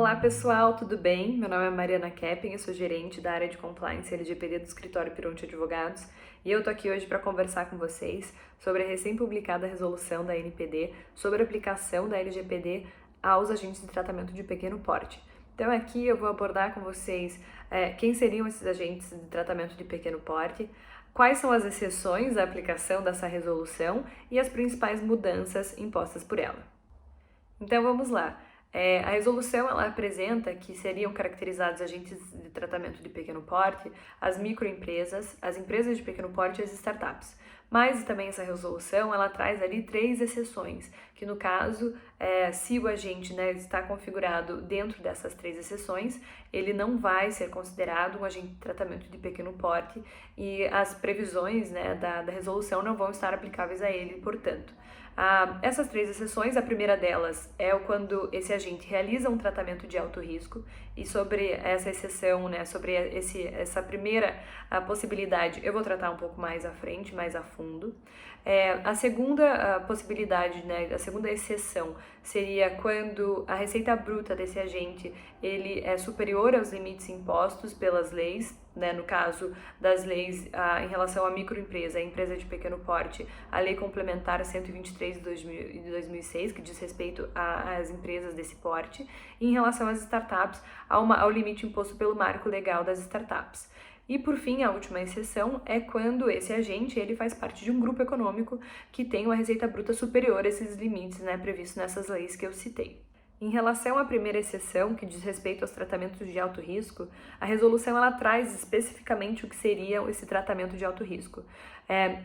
Olá pessoal, tudo bem? Meu nome é Mariana Keppen, eu sou gerente da área de Compliance LGPD do escritório Pironti Advogados e eu tô aqui hoje para conversar com vocês sobre a recém-publicada resolução da ANPD sobre a aplicação da LGPD aos agentes de tratamento de pequeno porte. Então aqui eu vou abordar com vocês quem seriam esses agentes de tratamento de pequeno porte, quais são as exceções à aplicação dessa resolução e as principais mudanças impostas por ela. Então vamos lá. A resolução ela apresenta que seriam caracterizados agentes de tratamento de pequeno porte, as microempresas, as empresas de pequeno porte e as startups. Mas também essa resolução ela traz ali 3 exceções, que no caso, se o agente está configurado dentro dessas 3 exceções, ele não vai ser considerado um agente de tratamento de pequeno porte e as previsões da resolução não vão estar aplicáveis a ele, portanto. Essas 3 exceções, a primeira delas é quando esse agente realiza um tratamento de alto risco, e sobre essa exceção, sobre essa primeira possibilidade, eu vou tratar um pouco mais à frente, mais a fundo. A segunda possibilidade, a segunda exceção, seria quando a receita bruta desse agente ele é superior aos limites impostos pelas leis, no caso das leis em relação à microempresa, a empresa de pequeno porte, a Lei Complementar 123 de 2006, que diz respeito às empresas desse porte, e em relação às startups, ao limite imposto pelo marco legal das startups. E, por fim, a última exceção é quando esse agente ele faz parte de um grupo econômico que tem uma receita bruta superior a esses limites previstos nessas leis que eu citei. Em relação à primeira exceção, que diz respeito aos tratamentos de alto risco, a resolução ela traz especificamente o que seria esse tratamento de alto risco.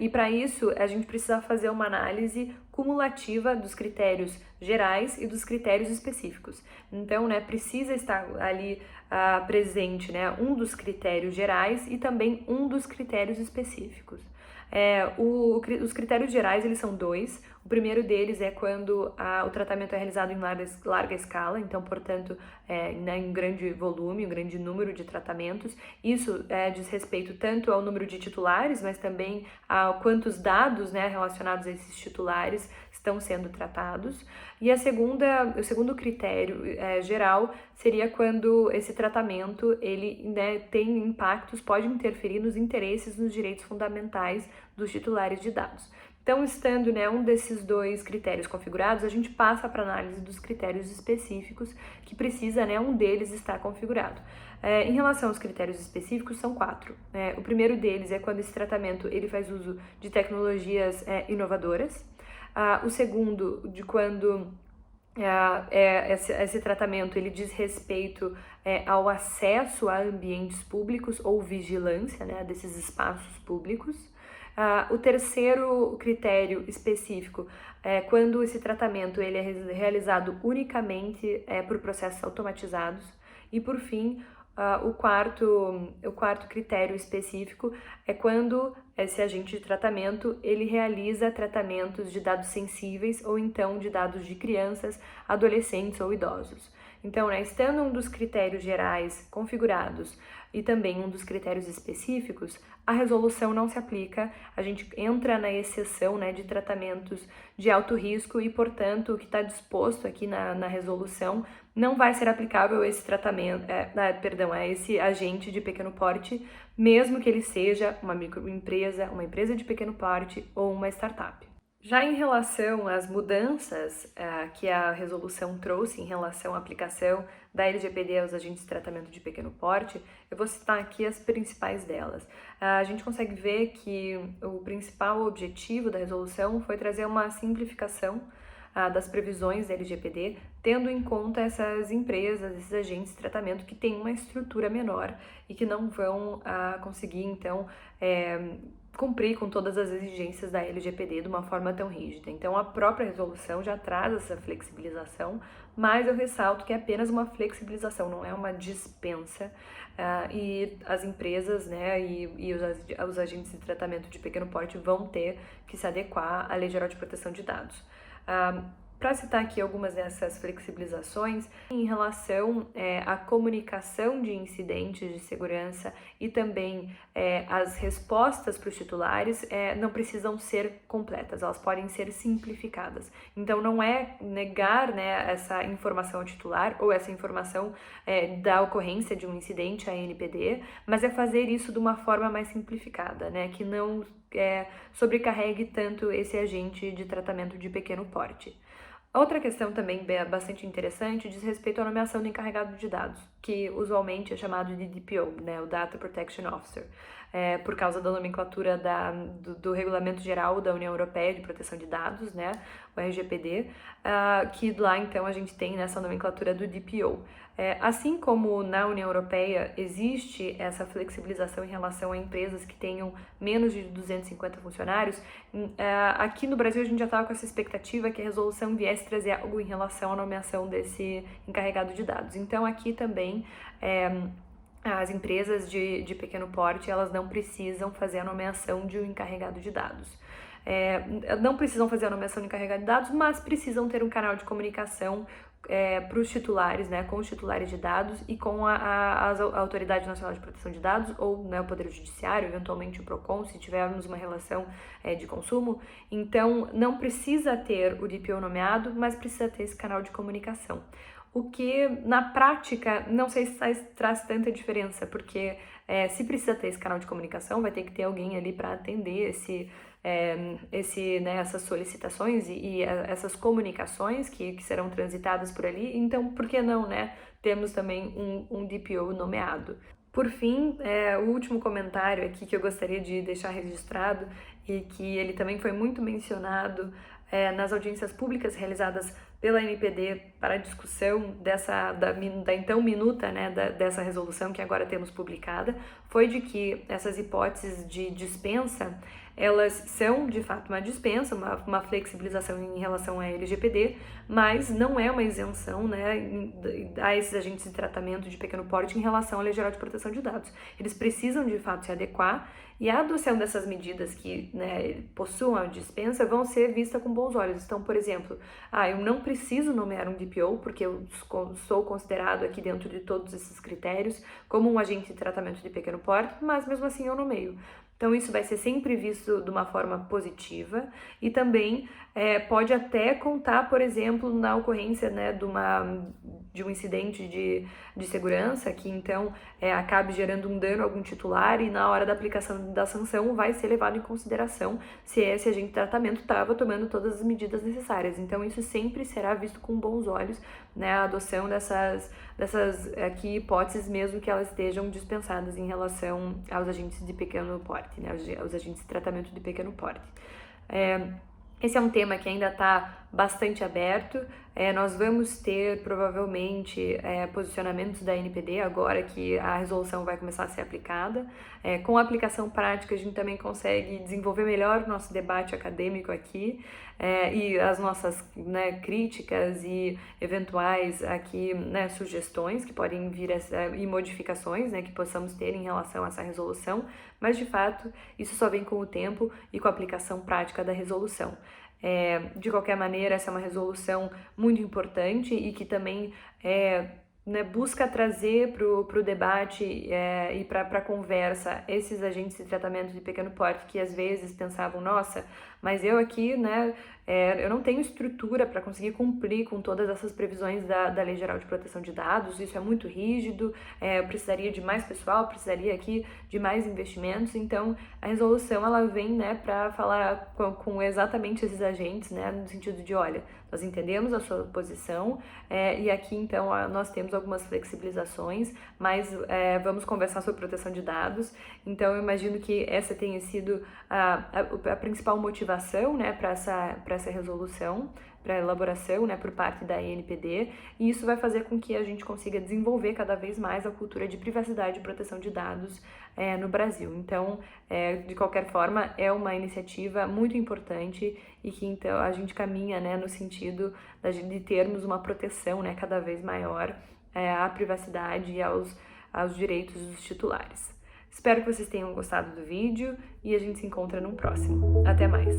E para isso, a gente precisa fazer uma análise cumulativa dos critérios gerais e dos critérios específicos. Então, precisa estar ali presente um dos critérios gerais e também um dos critérios específicos. Os critérios gerais eles são 2. O primeiro deles é quando o tratamento é realizado em larga escala, então, portanto, em grande volume, um grande número de tratamentos. Isso diz respeito tanto ao número de titulares, mas também a quantos dados relacionados a esses titulares estão sendo tratados. E o segundo critério geral seria quando esse tratamento ele tem impactos, pode interferir nos interesses, nos direitos fundamentais dos titulares de dados. Então, estando um desses 2 critérios configurados, a gente passa para a análise dos critérios específicos, que precisa um deles estar configurado. Em relação aos critérios específicos, são 4. O primeiro deles é quando esse tratamento ele faz uso de tecnologias inovadoras. O segundo, de quando esse tratamento ele diz respeito ao acesso a ambientes públicos ou vigilância desses espaços públicos. O terceiro critério específico é quando esse tratamento ele é realizado unicamente por processos automatizados. E, por fim, o quarto critério específico é quando esse agente de tratamento ele realiza tratamentos de dados sensíveis ou então de dados de crianças, adolescentes ou idosos. Então, estando um dos critérios gerais configurados e também um dos critérios específicos, a resolução não se aplica, a gente entra na exceção de tratamentos de alto risco e, portanto, o que está disposto aqui na resolução não vai ser aplicável a esse tratamento, a esse agente de pequeno porte, mesmo que ele seja uma microempresa, uma empresa de pequeno porte ou uma startup. Já em relação às mudanças que a resolução trouxe em relação à aplicação da LGPD aos agentes de tratamento de pequeno porte, eu vou citar aqui as principais delas. A gente consegue ver que o principal objetivo da resolução foi trazer uma simplificação das previsões da LGPD, tendo em conta essas empresas, esses agentes de tratamento que têm uma estrutura menor e que não vão conseguir, então, cumprir com todas as exigências da LGPD de uma forma tão rígida. Então, a própria resolução já traz essa flexibilização, mas eu ressalto que é apenas uma flexibilização, não é uma dispensa, e as empresas e os agentes de tratamento de pequeno porte vão ter que se adequar à Lei Geral de Proteção de Dados. Para citar aqui algumas dessas flexibilizações, em relação à comunicação de incidentes de segurança e também as respostas para os titulares não precisam ser completas, elas podem ser simplificadas. Então não é negar, né, essa informação ao titular ou essa informação da ocorrência de um incidente à NPD, mas é fazer isso de uma forma mais simplificada, né, que não sobrecarregue tanto esse agente de tratamento de pequeno porte. Outra questão também bastante interessante diz respeito à nomeação do encarregado de dados, que usualmente é chamado de DPO, né, o Data Protection Officer, por causa da nomenclatura do Regulamento Geral da União Europeia de Proteção de Dados, né, o RGPD, que lá então a gente tem nessa nomenclatura do DPO. Assim como na União Europeia existe essa flexibilização em relação a empresas que tenham menos de 250 funcionários, aqui no Brasil a gente já estava com essa expectativa que a resolução viesse trazer algo em relação à nomeação desse encarregado de dados. Então aqui também as empresas de pequeno porte, elas não precisam fazer a nomeação de um encarregado de dados. Não precisam fazer a nomeação de encarregado de dados, mas precisam ter um canal de comunicação para os titulares, né, com os titulares de dados e com a Autoridade Nacional de Proteção de Dados ou, né, o Poder Judiciário, eventualmente o PROCON, se tivermos uma relação de consumo. Então, não precisa ter o DPO nomeado, mas precisa ter esse canal de comunicação. O que, na prática, não sei se traz tanta diferença, porque se precisa ter esse canal de comunicação, vai ter que ter alguém ali para atender essas solicitações e essas comunicações que serão transitadas por ali. Então, por que não, né? Temos também um DPO nomeado. Por fim, o último comentário aqui que eu gostaria de deixar registrado e que ele também foi muito mencionado nas audiências públicas realizadas pela NPD para a discussão da então minuta, né, dessa resolução que agora temos publicada, foi de que essas hipóteses de dispensa, elas são de fato uma dispensa, uma flexibilização em relação à LGPD, mas não é uma isenção, né, a esses agentes de tratamento de pequeno porte em relação à Lei Geral de Proteção de Dados. Eles precisam de fato se adequar e a adoção dessas medidas que, né, possuam a dispensa vão ser vistas com bons olhos. Então, por exemplo, eu não preciso nomear um DPO porque eu sou considerado aqui dentro de todos esses critérios como um agente de tratamento de pequeno porte, mas mesmo assim eu nomeio. Então, isso vai ser sempre visto de uma forma positiva e também pode até contar, por exemplo, na ocorrência, né, de um incidente de segurança que, então, acabe gerando um dano a algum titular e na hora da aplicação da sanção vai ser levado em consideração se esse agente de tratamento estava tomando todas as medidas necessárias. Então, isso sempre será visto com bons olhos, né, a adoção dessas aqui hipóteses, mesmo que elas estejam dispensadas em relação aos agentes de pequeno porte, né, aos agentes de tratamento de pequeno porte. Esse é um tema que ainda está bastante aberto. Nós vamos ter provavelmente posicionamentos da NPD agora que a resolução vai começar a ser aplicada. Com a aplicação prática, a gente também consegue desenvolver melhor o nosso debate acadêmico aqui e as nossas, né, críticas e eventuais aqui, né, sugestões que podem vir e modificações, né, que possamos ter em relação a essa resolução, mas de fato isso só vem com o tempo e com a aplicação prática da resolução. De qualquer maneira, essa é uma resolução muito importante e que também né, busca trazer para o debate e para a conversa esses agentes de tratamento de pequeno porte que às vezes pensavam, nossa, mas eu aqui, né, eu não tenho estrutura para conseguir cumprir com todas essas previsões da Lei Geral de Proteção de Dados, isso é muito rígido, eu precisaria de mais pessoal, precisaria aqui de mais investimentos. Então a resolução ela vem, né, para falar com exatamente esses agentes, né, no sentido de, olha, nós entendemos a sua posição e aqui então nós temos algumas flexibilizações, mas vamos conversar sobre proteção de dados. Então eu imagino que essa tenha sido a principal motivação, né, para essa resolução, para a elaboração, né, por parte da ANPD, e isso vai fazer com que a gente consiga desenvolver cada vez mais a cultura de privacidade e proteção de dados no Brasil. Então, de qualquer forma, é uma iniciativa muito importante e que então a gente caminha, né, no sentido de termos uma proteção, né, cada vez maior à privacidade e aos direitos dos titulares. Espero que vocês tenham gostado do vídeo e a gente se encontra num próximo. Até mais!